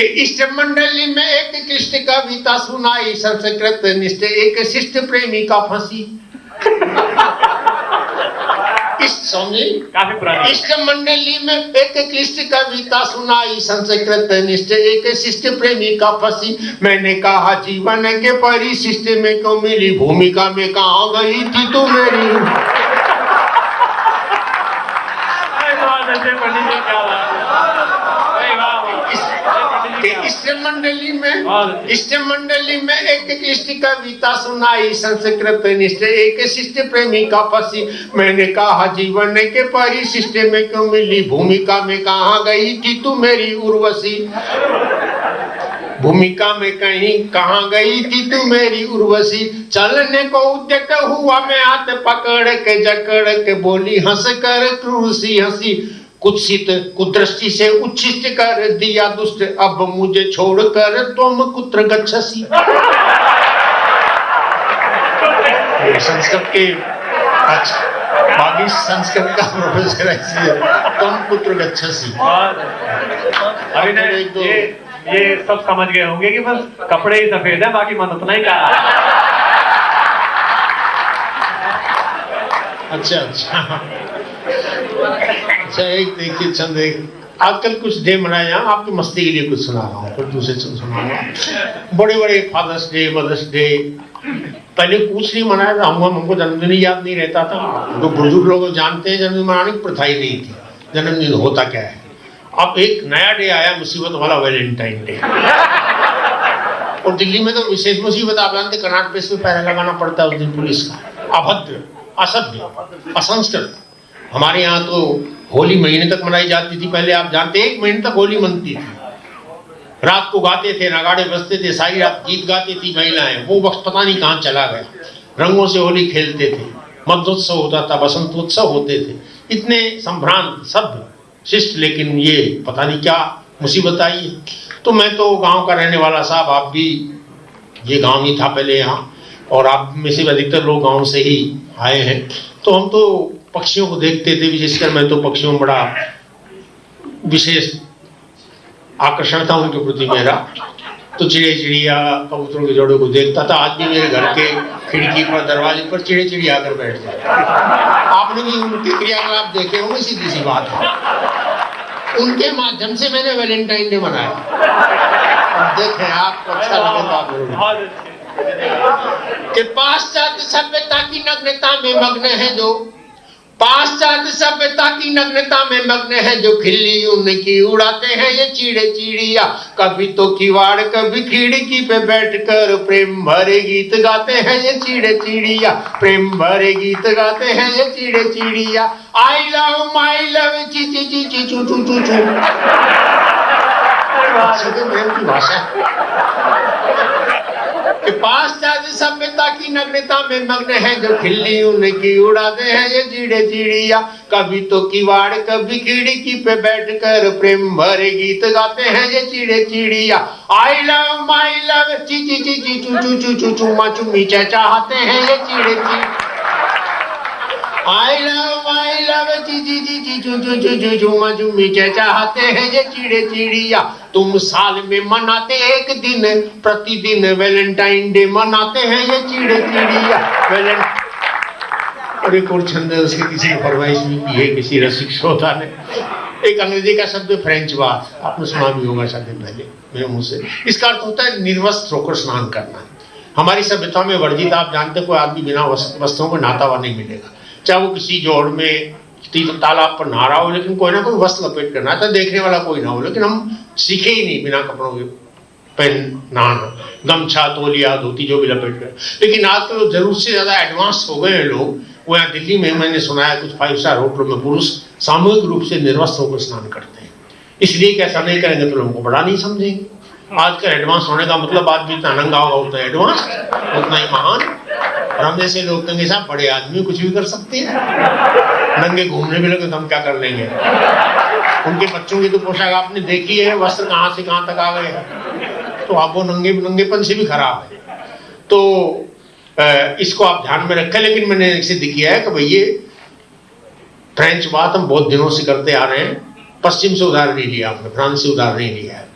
इष्ट मंडली में एक कृष्ण कविता सुनाई, संस्कृत निष्ठ एक शिष्ट प्रेमी का फंसी। काफी पुरानी। इष्ट मंडली में एक कृष्ण कविता सुनाई, संस्कृत निष्ठ एक शिष्ट प्रेमी का फंसी। मैंने कहा जीवन के परिशिष्ट में क्यों मिली, भूमिका में कहाँ गई थी तू मेरी। इष्ट मंडली में एक कृष्ण कविता सुनाई, संस्कृत निष्ठ एक शिष्ट प्रेमी का फंसी। मैंने कहा जीवन के परिशिष्ट में क्यों मिली, भूमिका में कहाँ गई थी तू मेरी उर्वशी। भूमिका में कहीं कहाँ गई थी तू मेरी उर्वशी। चलने को उद्यत हुआ मैं हाथ पकड़ के जकड़ के बोली हंस कर क्रूसी हंसी। कुत्सित कुदृष्टि से उच्छिष्ट कर दिया दुष्ट, अब मुझे छोड़कर तुम कुत्र गच्छसी। संस्कृत के बागी संस्कृत का प्रोफेसर है, तुम कुत्र गच्छसी। अभी ना ये सब समझ गए होंगे कि बस कपड़े ही सफेद है, बाकी मन उतना ही काला। अच्छा एक देखिए चंद, आजकल कुछ डे मनाए यहाँ, आपकी मस्ती के लिए कुछ सुना रहा हूँ, फिर दूसरे सुनाऊंगा। बड़े बड़े फादर्स डे, मदर्स डे, पहले कुछ नहीं मनाया था। हमको जन्मदिन याद नहीं रहता था। जो बुजुर्ग लोग जानते हैं जन्मदिन मनाने की प्रथा ही नहीं थी, जन्मदिन होता क्या है। अब एक नया डे आया मुसीबत वाला, वैलेंटाइन डे। और दिल्ली में तो विशेष मुसीबत, आप जानते कर्नाटक प्लेस पे पैरा लगाना पड़ता है उस दिन पुलिस का। अभद्र, असभ्य, असंस्कृत। हमारे यहाँ तो होली महीने तक मनाई जाती थी पहले, आप जानते, 1 महीने तक होली मनती थी। रात को गाते थे, नगाड़े बजते थे, सारी रात गीत गाती थी महिलाएं। वो वक्त पता नहीं कहाँ चला गया। रंगों से होली खेलते थे, मध्योत्सव होता था, बसंतोत्सव होते थे, इतने संभ्रांत सभ्य शिष्ट। लेकिन ये पता नहीं क्या मुसीबत आई है। तो मैं तो गांव का रहने वाला साहब, आप भी, ये गांव ही था पहले यहाँ, और आप में से अधिकतर लोग गांव से ही आए हैं। तो हम तो पक्षियों को देखते थे, विशेषकर मैं तो पक्षियों में बड़ा विशेष आकर्षण था उनके प्रति मेरा। तो चिड़े चिड़िया कबूतरों के जोड़े को देखता था। आज भी मेरे घर के खिड़की पर, दरवाजे पर चिड़े चिड़िया आकर बैठ जाते। आपने भी उनकी क्रियाकलाप देखे होंगे, सीधी सी बात है। उनके माध्यम से मैंने वैलेंटाइन डे मनाया। देखें, आपको अच्छा लगे तो आप कि पाश्चात्य सभ्यता की नग्नता में मग्न है जो, पाश्चात्य सभ्यता की नग्नता में मग्न है जो, खिल्ली उनकी उड़ाते हैं ये चिड़े चिड़िया। कभी तो किवाड़ कभी खिड़की पे बैठकर प्रेम भरे गीत गाते हैं ये चिड़े चिड़िया। प्रेम भरे गीत गाते हैं ये चिड़े चिड़िया। आई लव माई लव ची ची ची ची चू चू चू चू। प्रेम की भाषा। पाश्चात्य सभ्यता की नग्नता में मग्न है जो, खिल्ली उनकी उड़ाते हैं ये चिड़े चिड़िया। कभी तो किवाड़ कभी खिड़की पे बैठकर प्रेम भरे गीत गाते हैं ये चिड़े चिड़िया। आई लव माई लव ची ची ची ची चू चू चू चू चूमा चुम्मी चाहते हैं ये चिड़े चिड़िया। आई लव ची ची ची ची चू चू चू चू चूमा चुम्मी चाहते हैं ये चिड़े चिड़िया। तुम साल में मनाते एक दिन, प्रतिदिन वैलेंटाइन डे मनाते हैं ये चिड़े चिड़िया। और एक और छंद है, उसके किसी ने फरमाइश भी की है, किसी रसिक श्रोता ने। एक अंग्रेजी का शब्द फ्रेंच बाथ, आपने सुना भी होगा शायद पहले मेरे मुंह से। इसका अर्थ होता है निर्वस्त्र होकर स्नान करना। हमारी सभ्यता में वर्जित, आप जानते, कोई आदमी बिना वस्त्रों को नहाता हुआ नहीं मिलेगा। चाहे वो किसी जोड़ में तालाब पर नहा रहा हो, लेकिन कोई ना कोई वस्त्र लपेट करना था, देखने वाला कोई ना हो। लेकिन हम सीखे ही नहीं बिना कपड़ों के पहन नहाना, गमछा तौलिया धोती जो भी लपेट कर। लेकिन आजकल तो जरूरत से ज्यादा एडवांस हो गए हैं लोग। वो यहाँ दिल्ली में मैंने सुना है कुछ 5 स्टार होटलों में पुरुष सामूहिक रूप से निर्वस्त्र होकर स्नान करते हैं। इसलिए कि ऐसा नहीं करेंगे तो लोगों को बड़ा नहीं समझेंगे। आजकल एडवांस होने का मतलब आदमी जितना नंगा होगा उतना एडवांस, उतना ही महान। और हम जैसे लोग कहेंगे साहब बड़े आदमी कुछ भी कर सकते हैं, नंगे घूमने भी लगे तो हम क्या कर लेंगे। उनके बच्चों की तो पोशाक आपने देखी है, वस्त्र कहाँ से कहाँ तक आ गए, तो आप वो नंगेपन से भी खराब है। तो इसको आप ध्यान में रखें। लेकिन मैंने सिद्ध किया है कि भाई ये फ्रेंच बात हम बहुत दिनों से करते आ रहे हैं। पश्चिम से उधार नहीं लिया आपने, फ्रांस से उधार नहीं लिया है।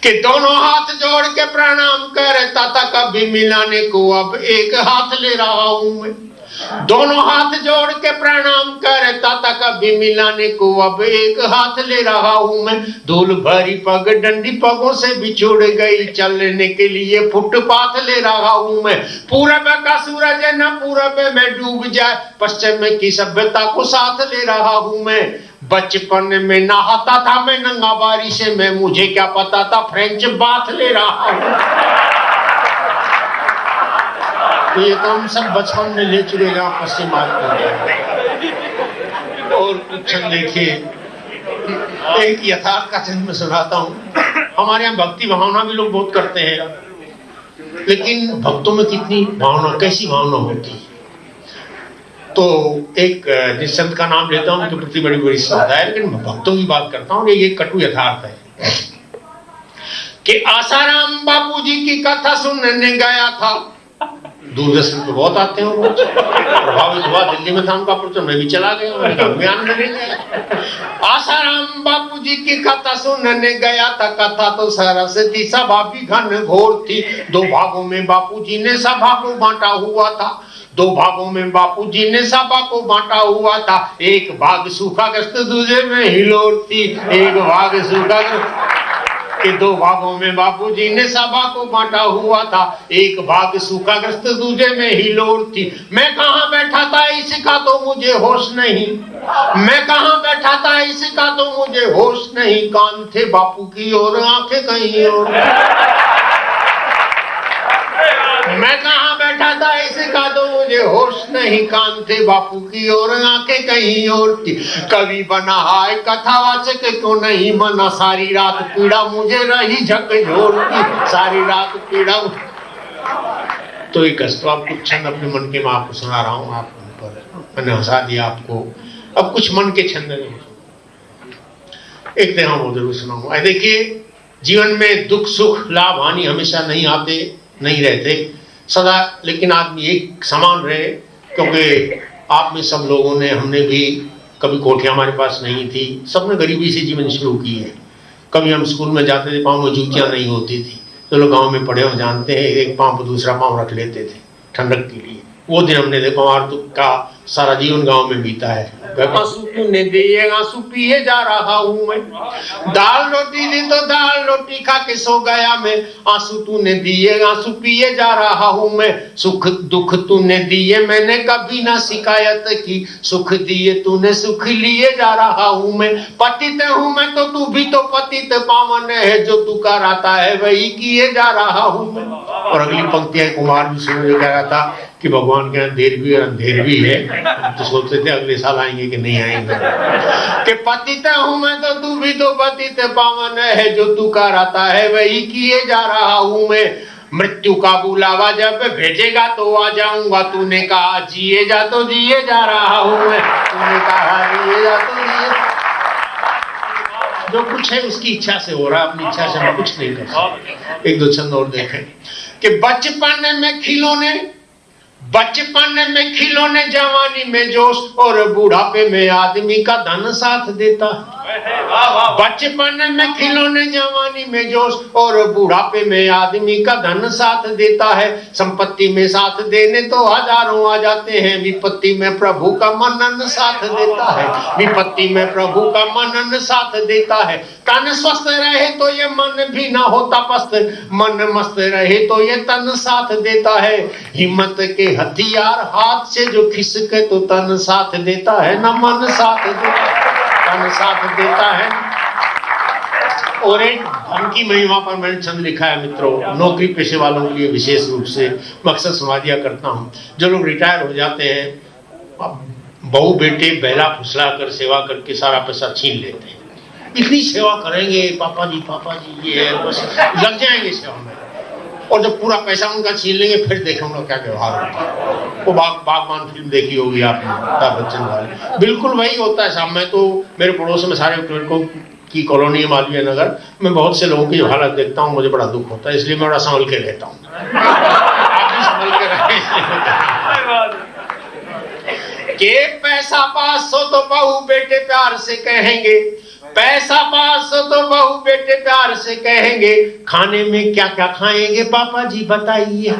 कि दोनों हाथ जोड़ के प्रणाम करता था, कभी मिलाने को अब एक हाथ ले रहा हूं मैं। दोनों हाथ जोड़ के प्रणाम करता था, कभी मिलाने को अब एक हाथ ले रहा हूं मैं। धूल भरी पग डंडी पगों से बिछुड़ गई, चलने के लिए फुटपाथ ले रहा हूं मैं। पूरब का सूरज न पूरब में डूब जाए, पश्चिम की सभ्यता को साथ ले रहा हूं मैं। बचपन में नहाता था मैं नंगा बारिश में, मुझे क्या पता था फ्रेंच बाथ ले रहा हूं। तो ये तो हम सब बचपन में ले चुके हैं पश्चिमात को। और कुछ देखिए, एक यथार्थ का जन्म सुनाता हूँ। हमारे यहाँ भक्ति भावना भी लोग बहुत करते हैं, लेकिन भक्तों में कितनी भावना, कैसी भावना होती है। तो एक जिस संत का नाम लेता हूँ उनके प्रति बड़ी बड़ी श्रद्धा है, लेकिन भक्तों की बात करता हूँ। ये कटु यथार्थ है कि आसाराम बापूजी की कथा सुनने गया था। दूरदर्शन पे बहुत आते हैं रोज, प्रभावित हुआ, दिल्ली में था उनका प्रचार, मैं भी चला गया। आसाराम बापूजी की कथा सुनने गया था। कथा तो सरस्वती सभा भी घन घोर थी। 2 भागों में बापूजी ने सभा को बांटा हुआ था। 2 भागों में बापूजी ने सभा को बांटा हुआ था। एक भाग सूखाग्रस्त, दूसरे में हिलोर थी। एक भाग सूखाग्रस्त के 2 भागों में बापूजी ने सभा को बांटा हुआ था। एक भाग सूखाग्रस्त, दूसरे में हिलोर थी। मैं कहाँ बैठा था इसका तो मुझे होश नहीं। मैं कहाँ बैठा था इसका तो मुझे होश नहीं। कान थे बापू की और आंखें कहीं और। मैं कहाँ बैठा था इसका तो मुझे होश नहीं। कान थे बापू की और आंखें कहीं और थी। कवि बना है कथावाचक को नहीं मना। सारी रात पीड़ा मुझे रही झकझोरती। सारी रात पीड़ा। तो एक आपको छंद अपने मन के मैं आपको सुना रहा हूँ। आप पर मैंने हंसा दिया आपको। अब कुछ मन के छंद एक दिन हम जरूर सुनाऊंगा। देखिए, जीवन में दुख सुख लाभ हानि हमेशा नहीं आते, नहीं रहते सदा, लेकिन आदमी एक समान रहे। क्योंकि आप में सब लोगों ने, हमने भी कभी कोठियाँ हमारे पास नहीं थी, सबने गरीबी से जीवन शुरू की है। कभी हम स्कूल में जाते थे, पाँव में जूतियाँ नहीं होती थी। जो लोग गाँव में पढ़े हो जानते हैं, एक पाँव पर दूसरा पाँव रख लेते थे ठंडक के लिए। वो दिन हमने देखा। हमारा तो का सारा जीवन गांव में बीता है। आंसू तूने दिए आंसू पिए जा रहा हूँ मैं। दाल रोटी दी तो दाल रोटी खा के सो गया मैं। आंसू तूने दिए आंसू पिए जा रहा हूँ मैं। सुख दुख तूने दिए मैंने कभी ना शिकायत की। सुख दिए तूने सुख लिए जा रहा हूँ मैं। पतित हूँ मैं तो तू भी तो पतित पावन है। जो तू कराता है वही किए जा रहा हूँ मैं। और अगली पंक्तियां कुमार विष्णु कह रहा था कि भगवान के यहाँ देर भी और अंधेर भी है। तो सोचते थे अगले साल आएंगे कि नहीं आएंगे। कि पतित हूँ मैं तो तू भी तो पतित पावन है। जो तू कराता है वही किए जा रहा हूँ मैं। मृत्यु का बुलावा जब भेजेगा तो आ जाऊंगा। तूने कहा जिए जा तो जिए जा रहा हूँ मैं। तूने कहा जिए जा तो जिए। जो कुछ है उसकी इच्छा से हो रहा है, अपनी इच्छा से हम कुछ नहीं कर सकते। एक दो छंद और देखें कि बचपन में खिलौने जवानी में जोश और बुढ़ापे में आदमी का धन साथ देता है। बचपन में खिलौने जवानी में जोश और बुढ़ापे में आदमी का धन साथ देता है। संपत्ति में साथ देने तो हजारों आ जाते हैं। विपत्ति में प्रभु का मनन साथ देता है। विपत्ति में प्रभु का मनन साथ देता है। तन स्वस्थ रहे तो ये मन भी ना होता पस्त। मन मस्त रहे तो ये तन साथ देता है। हिम्मत के हथियार हाथ से जो खिसके तो तन साथ देता है ना मन साथ देता है। तन साथ देता है। और एक धन की महिमा पर मैंने छंद लिखा है मित्रों। नौकरी पेशे वालों के लिए विशेष रूप से मकसद सुना दिया करता हूँ। जो लोग रिटायर हो जाते हैं, बहू बेटे बैला फुसला कर सेवा करके सारा पैसा छीन लेते हैं। इतनी सेवा करेंगे पापा जी ये है, बस लग जाएंगे सेवा में। और जब पूरा पैसा उनका छीन लेंगे फिर देखें उनका क्या व्यवहार होता है। वो बागबान फिल्म देखी होगी आपने, अमिताभ बच्चन वाली। बिल्कुल वही होता है साहब। मैं तो मेरे पड़ोस में सारे को की कॉलोनी है मालवीय नगर, मैं बहुत से लोगों की हालत देखता हूँ, मुझे बड़ा दुख होता है। इसलिए मैं बड़ा संभल के रहता हूँ। आप भी संभल के रहे। के पैसा पास हो तो बहू बेटे प्यार से कहेंगे। पैसा पास हो तो बहू बेटे प्यार से कहेंगे खाने में क्या क्या खाएंगे पापा जी बताइए।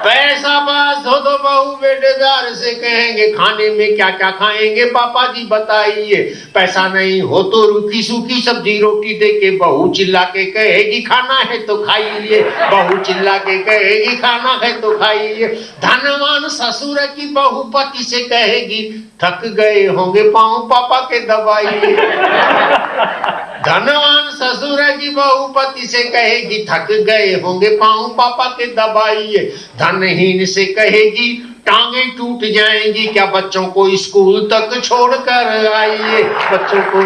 पैसा पास हो तो बहू बेटे प्यार से कहेंगे खाने में क्या क्या खाएंगे पापा जी बताइए। पैसा नहीं हो तो रूखी सूखी सब्जी रोटी दे के बहू चिल्ला के कहेगी खाना है तो खाइए। बहू चिल्ला के कहेगी खाना है तो खाइए। धनवान ससुर की बहू पति से कहेगी थक गए होंगे पाँव पापा के दबाइए। धनवान ससुर की बहू पति से कहेगी थक गए होंगे पाँव पापा के दबाइए। धनहीन से कहेगी टांगे टूट जाएंगी क्या बच्चों को स्कूल तक छोड़कर आइए। बच्चों को